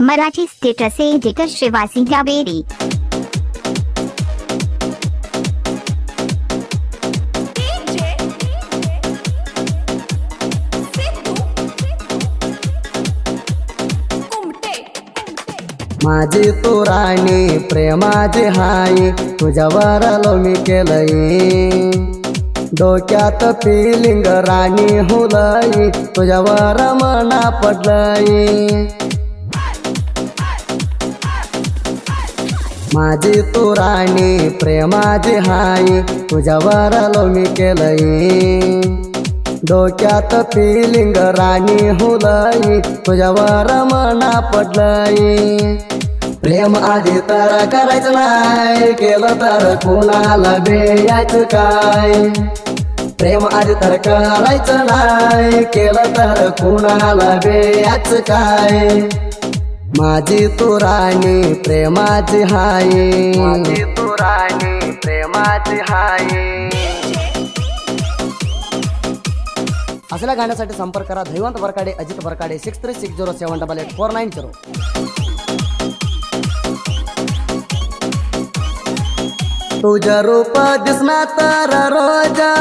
Marathi status editor Shrivasi Javeri. माझी तू राणी प्रेमाची हाई तुझ्यावर मी केलंय डोक्यात फिलिंग राणी हुलई तुझ्यावर मना पडलंय। माझी तू राणी प्रेमाची हाई तुझ्यावर मी केलंय डोक्यात फिलिंग राणी हुलई तुझ्यावर मना पडलंय। प्रेम आधी तर करायचं नाही केलं तर कुणाला बेयाचं काय। प्रेम आधी तर करायचं नाही केलं तर कुणाला बेयाचं काय। माझी तू राणी प्रेमाची हाय माझी तू राणी प्रेमाची हाय। असल्या गाण्यासाठी संपर्क करा धैवंत बरकाडे अजित बरकाडे 6360784940। तुझ्या रूप दिसना तर रोजा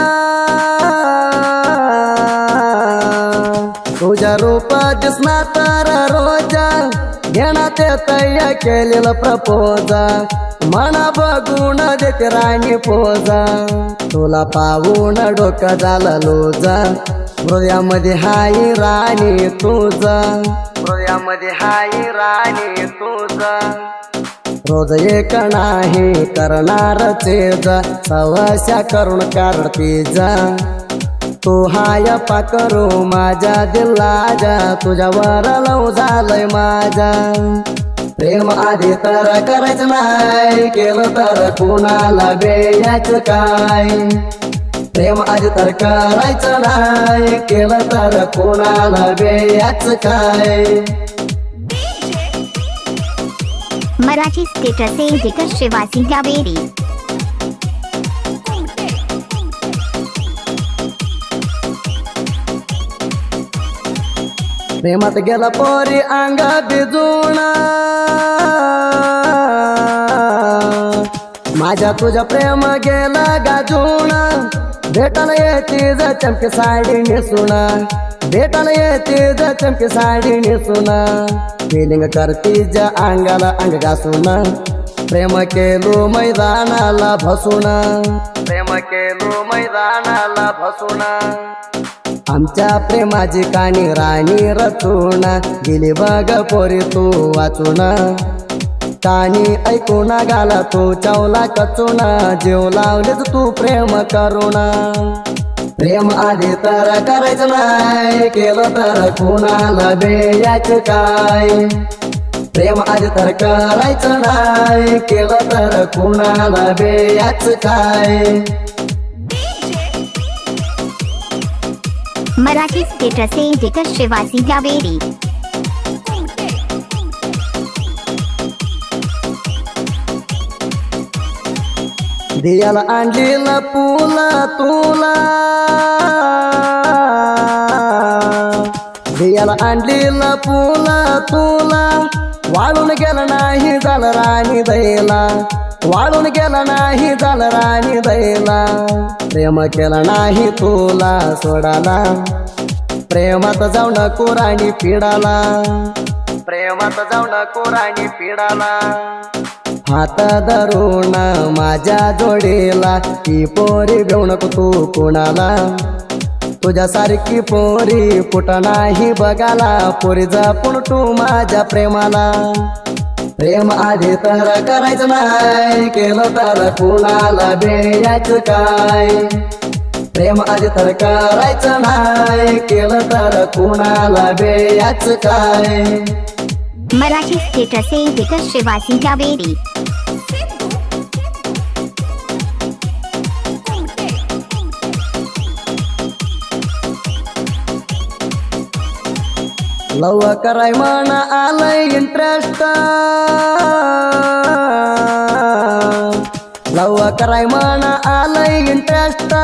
तुझ्या रूप दिसना तर रोजा घेण्यात तया केलेलं प्रपोजा मना बघून देते राणी पोजा तुला पाहून डोकं झालं लोजा हृदयामध्ये हाय राणी तुझा हृदयामध्ये हाय राणी तुझा। रोज एक नाही करणार चेजा सवास्या करून काढती जा तू हाय पाकरू माझ्या दिलाजा तुझ्यावर लव झालंय माझा। प्रेम आधी तर करायचं नाही केलं तर कुणाला बेयाचं काय। प्रेम आधी तर करायचं नाही केलं तर कुणाला बेयाचं काय। Marathi status editor Shrivasi Javeri. प्रेमात गेला पोरी अंग भिजून माझ्या तुझ्या प्रेम गेला गाजून भेटायला येते ज चमकी साडी नेसून भेटायला येते ज चमकी साडी नेसून फिलिंग करती ज अंगाला अंग घासून प्रेम केलो मैदानाला भसून प्रेम केलो मैदानाला भसून। आमच्या प्रेमाची काणी राणी रचून गेली बघ पोरी तू वाचून कानी ऐकून गाला तू चावला कचून जीव लावलेच तू प्रेम करून। प्रेम आधी तर करायचं नाही केलं तर कुणाला बेयाचं काय। प्रेम आधी तर करायचं नाही केलं तर कुणाला बेयाचं काय। Marathi status editor Shrivasi Javeri. दियाला आणलेला पुला तुला दियाला आणलेला पुला तुला वाळून गेला नाही झालं राणी दैला वाळून गेला नाही झालं राणी दैला। प्रेम केला नाही तुला सोडाला प्रेमात जाऊ नको राणी पिडाला प्रेमात जाऊ नको राणी पिडाला। हात धरून माझ्या जोडीला ती पोरी घेऊ नको तू कोणाला तुझ्यासारखी पोरी कुठ नाही बघाला पोरी जपून तू माझ्या प्रेमाला। प्रेम आधी तर करायचं नाही केलं तर कुणाला बेयाचं काय। प्रेम आधी तर करायचं नाही केलं तर कुणाला बेयाचं काय। Marathi status editor Shrivasi Javeri. Love कराय मन आलंय इंटरेस्ट लव कराय मन आलंय इंटरेस्ट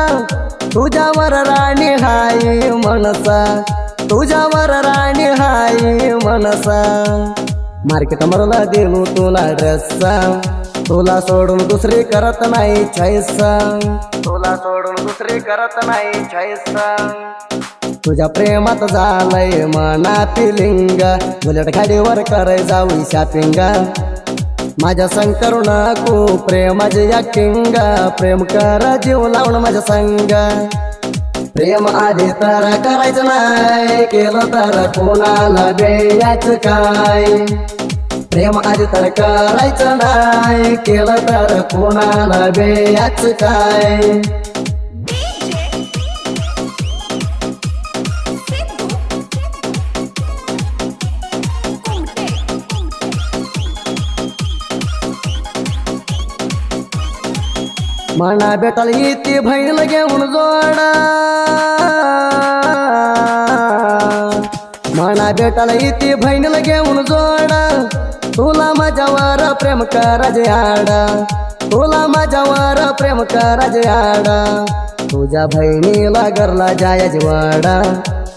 तुझ्यावर राणी हाय मनसा तुझ्यावर राणी हाय मनसा मार्केट मरला देऊ तुला ड्रेस, तुला सोडून दुसरी करत नाही चॉईस, तुला सोडून दुसरी करत नाही चॉईस। तुझ्या प्रेमात झालंय मना फिलिंग, बुलेट गाडीवर कराय जाऊ शॉपिंग। माझ्या संग करू नको प्रेमाची ॲक्टिंग, प्रेम कर जीव लावून माझ्या संग। प्रेम आधी तर करायचं नाही, केलं तर कोणाला द्यायचं काय। प्रेम आधी तर करायचं नाही, केलं तर कोणाला द्यायचं काय। मना बेटाला येते बहीण घेऊन जोडा, मना बेटाला येते बहीणला घेऊन जोडा। तुला माझ्यावर प्रेम करायचे आडा, तुला माझ्यावर प्रेम करायचे आडा। तुझ्या बहिणीला घरला जायची वाडा,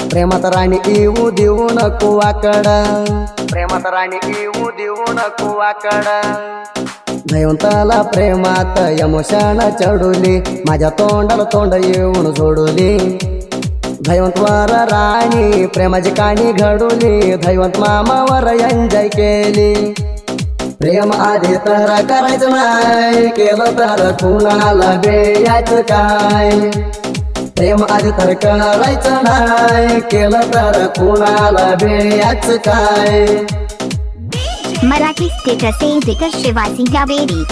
प्रेमात राणी येऊ देऊ नको आकडा, प्रेमात राणी येऊ देऊ नको आकडा। भयवंताला प्रेमात यमोशान चढवली, माझ्या तोंडाला तोंड येऊन जोडली। धैवंतवर राणी प्रेमाची कहाणी घडवली, धैवंत मामावर एन्जॉय केली। प्रेम आधी तर करायचं नाही, केलं तर कुणाला द्यायचं काय। प्रेम आधी तर करायचं नाही, केलं तर कुणाला द्यायचं काय। Marathi status editor Shivaji Kaveri.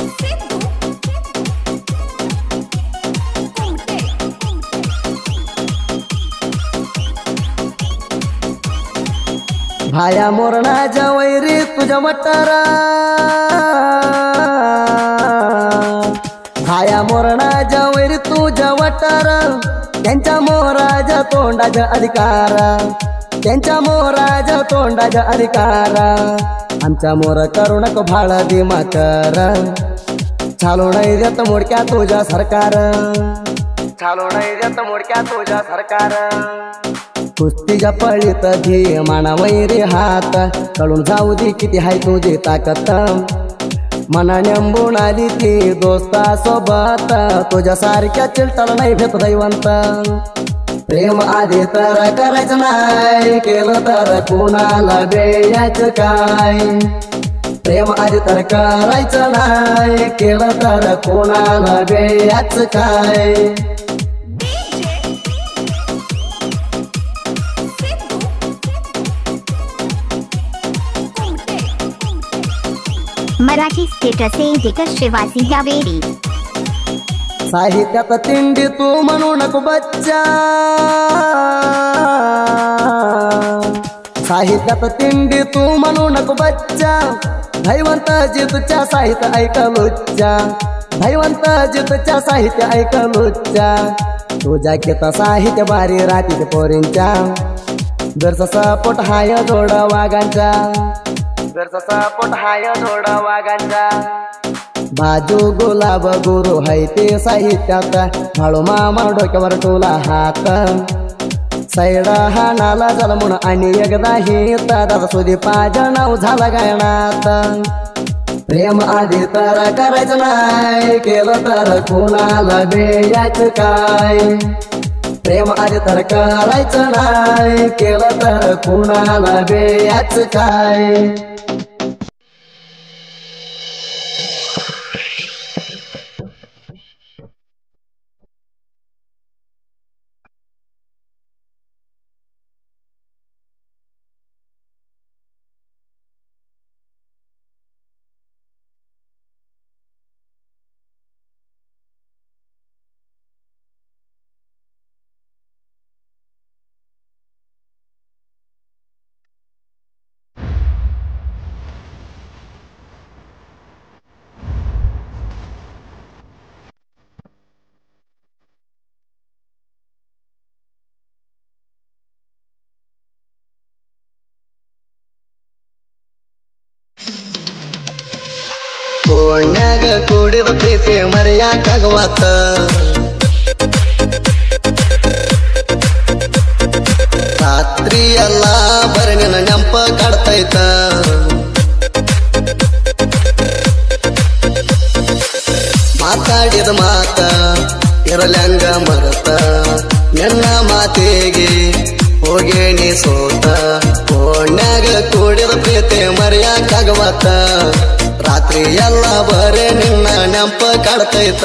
भाया मोरणाच्या वैरी तुझ्या वटारा, भाया मोरणाच्या वैरी तुझ्या वटारा। त्यांच्या मोराच्या तोंडाच्या अधिकारा, त्यांच्या मोराच्या तोंडाच्या अधिकारा। आमच्या मोर करू नको भाळ दिमाकर, चालू नाही देत मोडक्या तुझ्या सरकार, चालू नाही देत मोडक्या तुझ्या सरकार। कुस्तीच्या पळीत घे माना वैरी हात, कळून जाऊ दे किती हाय तुझी ताकद। मना नेंबून आली ती दोस्ता सोबत, तुझ्या सारख्या चिलटाला नाही भेट दैवंत। प्रेम आधी तर करायचं नाही, केलं तर कोणाला द्यायचं काय। प्रेम आधी तर करायचं नाही, केलं तर कोणाला द्यायचं काय। Marathi status editor Shivaji Kaveri. साहित्यात तिंडी तू म्हणू नको बच्चा, साहित्यात तिंडी तू म्हणू नको बच्चा। धैवंत जितच्या साहित्य ऐकलुच्चा, धैवंत जितच्या साहित्य ऐकलुच्चा। तुझ्या घेता साहित्य बारी राती पोरींच्या, जरसा सपोट हाय जोड वाघांचा, जरसा सपोट हाय जोड वाघांचा। बाजू गुलाब गुरु हाय ते साहित्यात, भाळू मामा डोक्यावर टोला हात। सैड हा नाला झाला म्हणून आणि एकदा हित, दादा सुदीपाच्या नाव झाला गायनात। प्रेम आधी तर करायचं नाही, केलं तर कोणाला द्यायचं काय। प्रेम आधी तर करायचं नाही, केलं तर कोणाला द्यायचं काय। कोण्याग कुडीत प्रीती मर्या कागवात, रात्रीला बरणीनं नेंप काढता येत। ಮಾತಾಡಿದ ಮಾತ ಇರಲಂಗ ಮರತ ನಿನ್ನ ಮಾತಿಗೆ ಹೋಗೇನಿ ಸೋತ ಓಣ್ಯಾಗ ಕೂಡಿದ ಪ್ರೀತಿ ಮರೆಯಾಕಾಗವತ್ತ ರಾತ್ರಿ ಎಲ್ಲ ಬರೇ ನಿನ್ನ ನೆಂಪ ಕಾಡ್ತೈತ